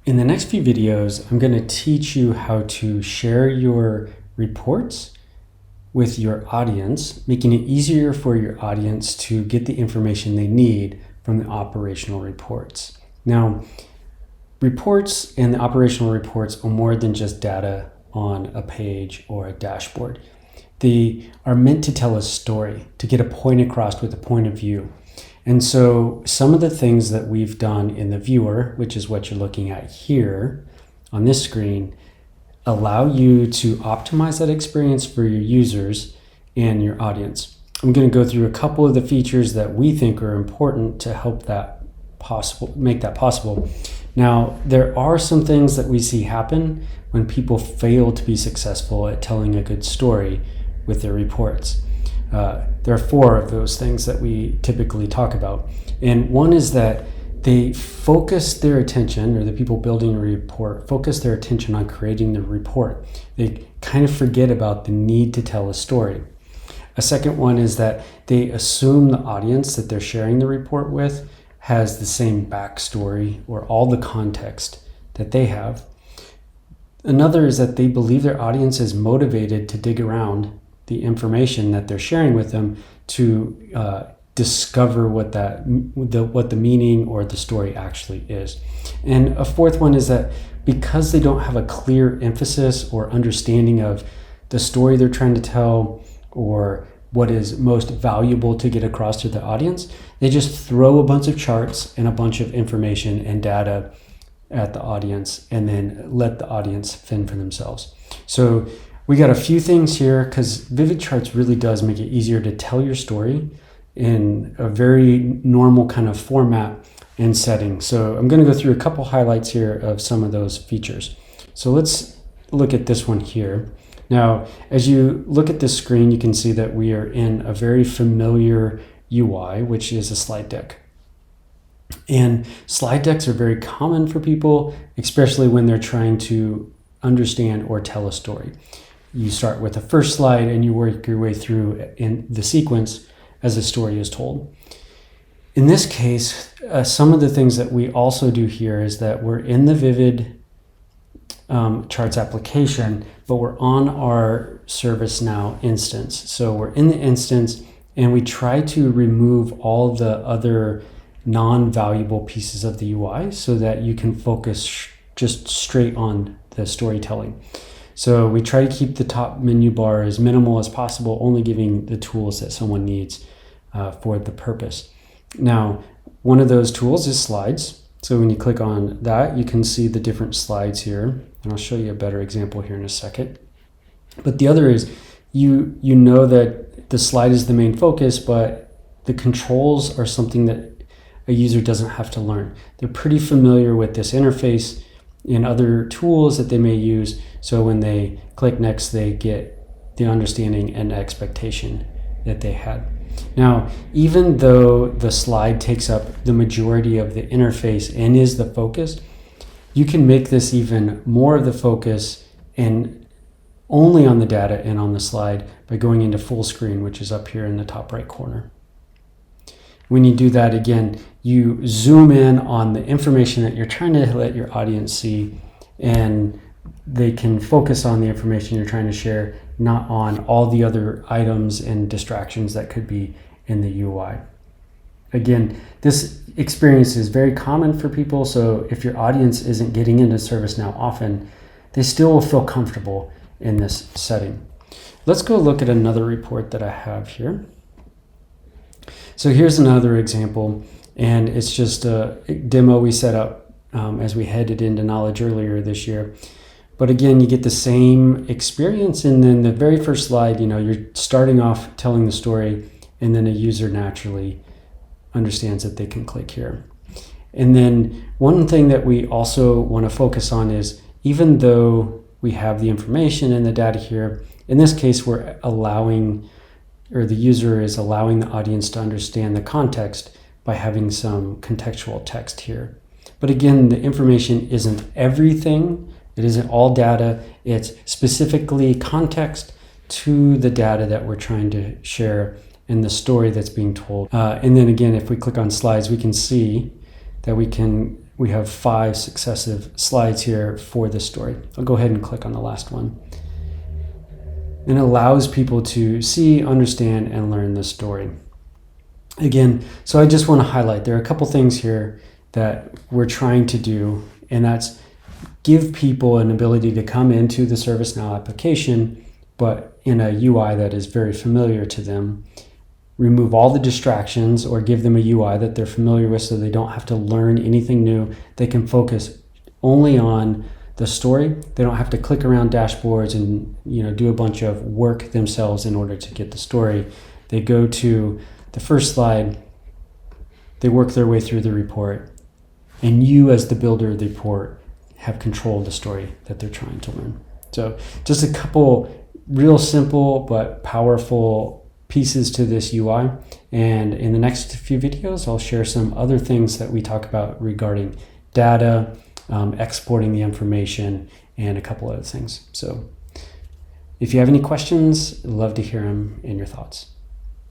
In the next few videos, I'm going to teach you how to share your reports with your audience, making it easier for your audience to get the information they need from the operational reports. Now, reports and the operational reports are more than just data on a page or a dashboard. They are meant to tell a story, to get a point across with a point of view. And so some of the things that we've done in the viewer, which is what you're looking at here on this screen, allow you to optimize that experience for your users and your audience. I'm going to go through a couple of the features that we think are important to help that make that possible. Now, there are some things that we see happen when people fail to be successful at telling a good story with their reports. There are four of those things that we typically talk about. And one is that they focus their attention, or the people building a report, focus their attention on creating the report. They kind of forget about the need to tell a story. A second one is that they assume the audience that they're sharing the report with has the same backstory or all the context that they have. Another is that they believe their audience is motivated to dig around the information that they're sharing with them to discover what the meaning or the story actually is. And a fourth one is that because they don't have a clear emphasis or understanding of the story they're trying to tell or what is most valuable to get across to the audience, they just throw a bunch of charts and a bunch of information and data at the audience and then let the audience fend for themselves. So we got a few things here because VividCharts really does make it easier to tell your story in a very normal kind of format and setting. So I'm going to go through a couple highlights here of some of those features. So let's look at this one here. Now, as you look at this screen, you can see that we are in a very familiar UI, which is a slide deck. And slide decks are very common for people, especially when they're trying to understand or tell a story. You start with the first slide and you work your way through in the sequence as the story is told. In this case, some of the things that we also do here is that we're in the VividCharts application, but we're on our ServiceNow instance. So we're in the instance and we try to remove all the other non-valuable pieces of the UI so that you can focus just straight on the storytelling. So we try to keep the top menu bar as minimal as possible, only giving the tools that someone needs for the purpose. Now, one of those tools is slides. So when you click on that, you can see the different slides here. And I'll show you a better example here in a second. But the other is you know that the slide is the main focus, but the controls are something that a user doesn't have to learn. They're pretty familiar with this interface and other tools that they may use. So when they click next, they get the understanding and expectation that they had. Now, even though the slide takes up the majority of the interface and is the focus, you can make this even more of the focus and only on the data and on the slide by going into full screen, which is up here in the top right corner. When you do that, again, you zoom in on the information that you're trying to let your audience see, and they can focus on the information you're trying to share, not on all the other items and distractions that could be in the UI. Again, this experience is very common for people, so if your audience isn't getting into ServiceNow often, they still will feel comfortable in this setting. Let's go look at another report that I have here. So here's another example, and it's just a demo we set up as we headed into Knowledge earlier this year. But again, you get the same experience, and then the very first slide, you're starting off telling the story, and then a user naturally understands that they can click here. And then one thing that we also want to focus on is, even though we have the information and the data here, in this case, we're allowing, or the user is allowing the audience to understand the context by having some contextual text here. But again, the information isn't everything. It isn't all data. It's specifically context to the data that we're trying to share and the story that's being told. And then again, if we click on slides, we can see that we can we have 5 successive slides here for this story. I'll go ahead and click on the last one. And it allows people to see, understand, and learn the story. Again, so I just want to highlight, there are a couple things here that we're trying to do, and that's give people an ability to come into the ServiceNow application, but in a UI that is very familiar to them. Remove all the distractions, or give them a UI that they're familiar with so they don't have to learn anything new. They can focus only on the story. They don't have to click around dashboards and do a bunch of work themselves in order to get the story. They go to the first slide, they work their way through the report, and you as the builder of the report have control of the story that they're trying to learn. So just a couple real simple but powerful pieces to this UI. And in the next few videos, I'll share some other things that we talk about regarding data, exporting the information, and a couple other things. So if you have any questions, I'd love to hear them and your thoughts.